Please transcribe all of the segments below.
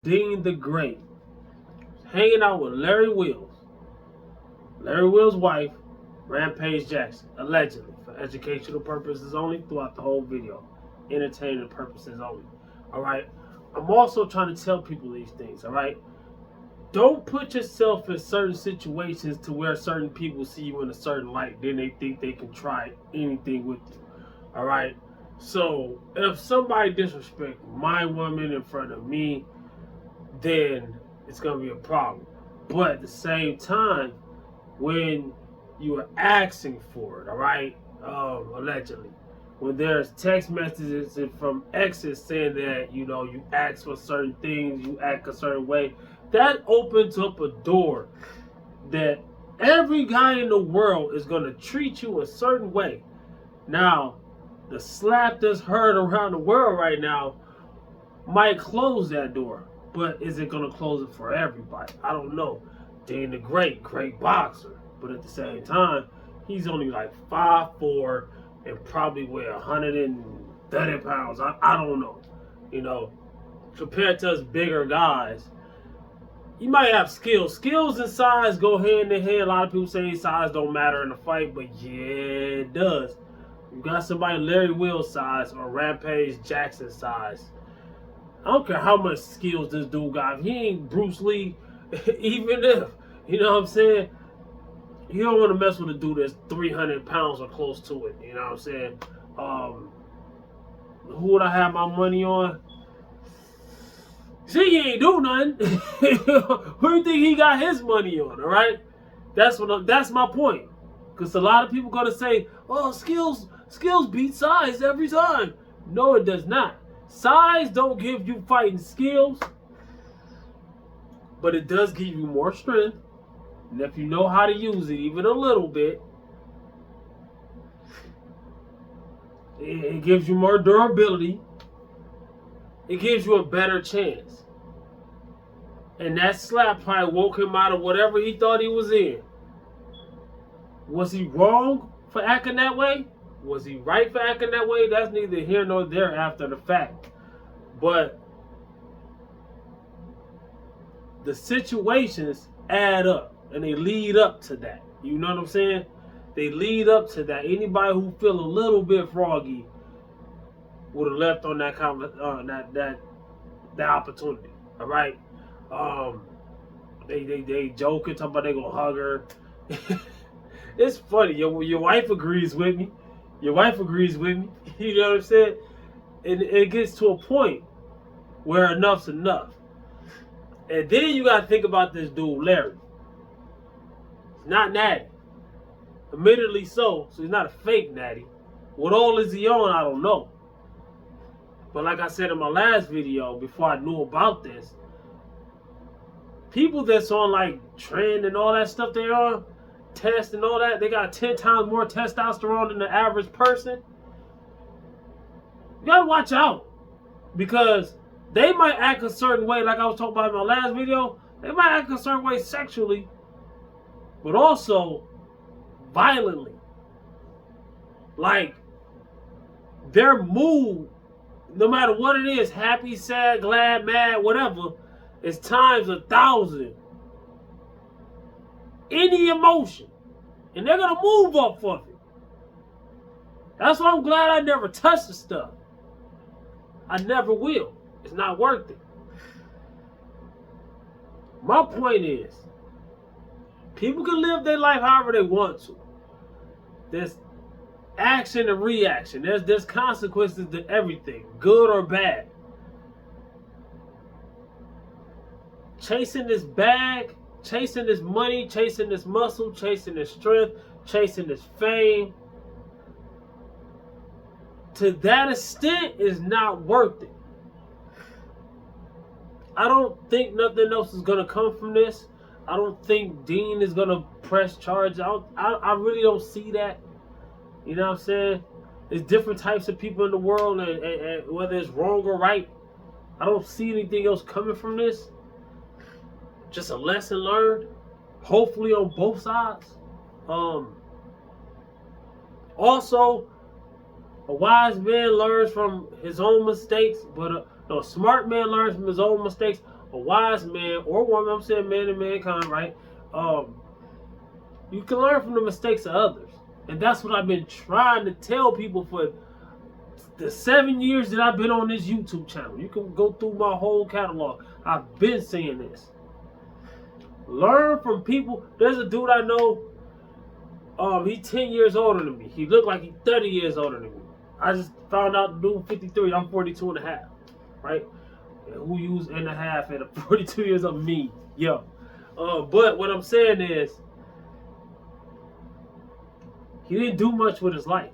Deen the Great, hanging out with Larry Wills. Larry Wills' wife, Rampage Jackson, allegedly, for educational purposes only throughout the whole video. Entertainment purposes only. Alright? I'm also trying to tell people these things, alright? Don't put yourself in certain situations to where certain people see you in a certain light, then they think they can try anything with you. Alright? So, if somebody disrespects my woman in front of me, then it's going to be a problem. But at the same time, when you are asking for it, all right, allegedly, when there's text messages from exes saying that, you ask for certain things, you act a certain way, that opens up a door that every guy in the world is going to treat you a certain way. Now, the slap that's heard around the world right now might close that door. But is it going to close it for everybody? I don't know. Deen the Great boxer. But at the same time, he's only like 5'4" and probably weigh 130 pounds. I don't know. Compared to us bigger guys, you might have skills. Skills and size go hand in hand. A lot of people say size don't matter in a fight, but yeah, it does. You got somebody Larry Wills size or Rampage Jackson size. I don't care how much skills this dude got. He ain't Bruce Lee, even if, you know what I'm saying? You don't want to mess with a dude that's 300 pounds or close to it, you know what I'm saying? Who would I have my money on? See, he ain't do nothing. Who do you think he got his money on, all right? That's my point. Because a lot of people going to say, oh, skills beat size every time. No, it does not. Size don't give you fighting skills, but it does give you more strength. And if you know how to use it even a little bit, it gives you more durability. It gives you a better chance. And that slap probably woke him out of whatever he thought he was in. Was he wrong for acting that way? Was he right for acting that way? That's neither here nor there after the fact. But the situations add up and they lead up to that. You know what I'm saying? They lead up to that. Anybody who feel a little bit froggy would have left on that that opportunity. All right. They joking, talking about they gonna hug her. It's funny. Your wife agrees with me. Your wife agrees with me. You know what I'm saying? And it gets to a point where enough's enough. And then you got to think about this dude, Larry. He's not natty. Admittedly so he's not a fake natty. What all is he on, I don't know. But like I said in my last video, before I knew about this, people that's on like trend and all that stuff they are, test and all that, they got 10 times more testosterone than the average person. You gotta watch out, because they might act a certain way, like I was talking about in my last video. They might act a certain way sexually, but also violently. Like, their mood, no matter what it is, happy, sad, glad, mad, whatever, is times 1,000. Any emotion. And they're going to move off of it. That's why I'm glad I never touched the stuff. I never will. It's not worth it. My point is, people can live their life however they want to. There's action and reaction. There's consequences to everything, good or bad. Chasing this bag, chasing this money, chasing this muscle, chasing this strength, chasing this fame, to that extent is not worth it. I don't think nothing else is going to come from this. I don't think Deen is going to press charges. I really don't see that. You know what I'm saying? There's different types of people in the world, and whether it's wrong or right, I don't see anything else coming from this. Just a lesson learned, hopefully on both sides. Also, a wise man learns from his own mistakes, but a smart man learns from his own mistakes. a wise man or woman, I'm saying man and mankind, right? You can learn from the mistakes of others. And that's what I've been trying to tell people for the 7 years that I've been on this YouTube channel. You can go through my whole catalog. I've been saying this. Learn from people. There's a dude I know. He's 10 years older than me. He looked like he's 30 years older than me. I just found out the dude 53. I'm 42 and a half. Right? Who used and a half at 42 years of me? Yo. But what I'm saying is, he didn't do much with his life.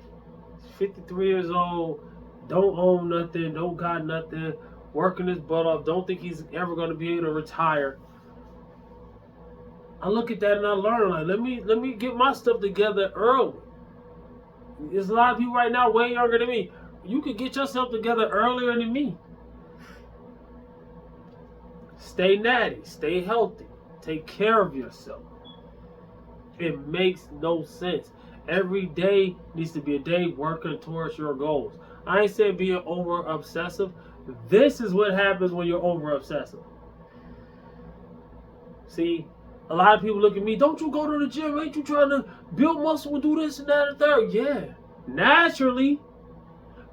He's 53 years old. Don't own nothing. Don't got nothing. Working his butt off. Don't think he's ever going to be able to retire. I look at that and I learn, like, let me get my stuff together early. There's a lot of people right now way younger than me. You could get yourself together earlier than me. Stay natty, stay healthy, take care of yourself. It makes no sense. Every day needs to be a day working towards your goals. I ain't saying being over obsessive. This is what happens when you're over obsessive. See, a lot of people look at me, don't you go to the gym? Ain't you trying to build muscle and do this and that and third? Yeah, naturally.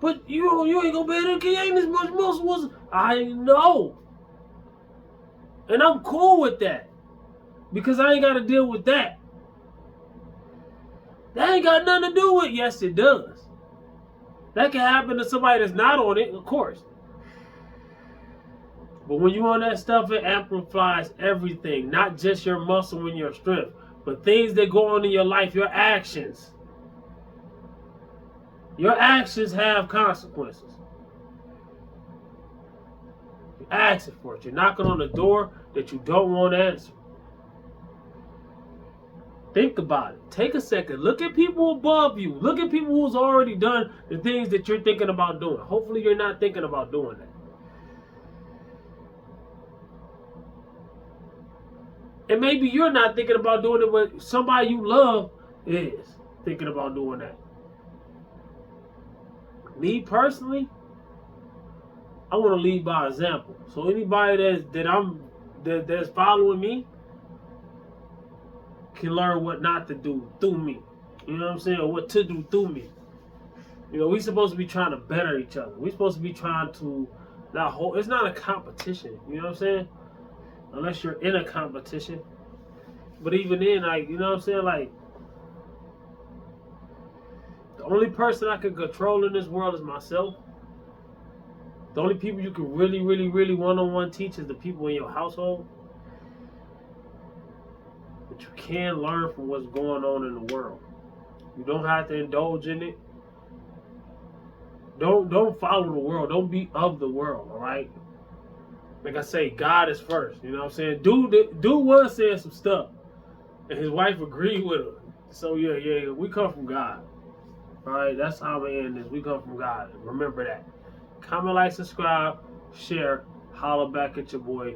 But you ain't gonna be able to gain as much muscle. I know. And I'm cool with that. Because I ain't got to deal with that. That ain't got nothing to do with it. Yes, it does. That can happen to somebody that's not on it, of course. But when you're on that stuff, it amplifies everything. Not just your muscle and your strength, but things that go on in your life, your actions. Your actions have consequences. You're asking for it. You're knocking on the door that you don't want answered. Think about it. Take a second. Look at people above you. Look at people who's already done the things that you're thinking about doing. Hopefully you're not thinking about doing that. And maybe you're not thinking about doing it, but somebody you love is thinking about doing that. Me personally, I want to lead by example. So anybody that's following me can learn what not to do through me. You know what I'm saying? Or what to do through me. You know, we're supposed to be trying to better each other. We're supposed to be trying to it's not a competition. You know what I'm saying? Unless you're in a competition. But even then, like, you know what I'm saying? Like, the only person I can control in this world is myself. The only people you can really, really, really one-on-one teach is the people in your household. But you can learn from what's going on in the world. You don't have to indulge in it. Don't follow the world. Don't be of the world, all right? Like I say, God is first. You know what I'm saying? Dude was saying some stuff. And his wife agreed with him. So yeah, we come from God. All right, that's how we end this. We come from God. Remember that. Comment, like, subscribe, share. Holler back at your boy.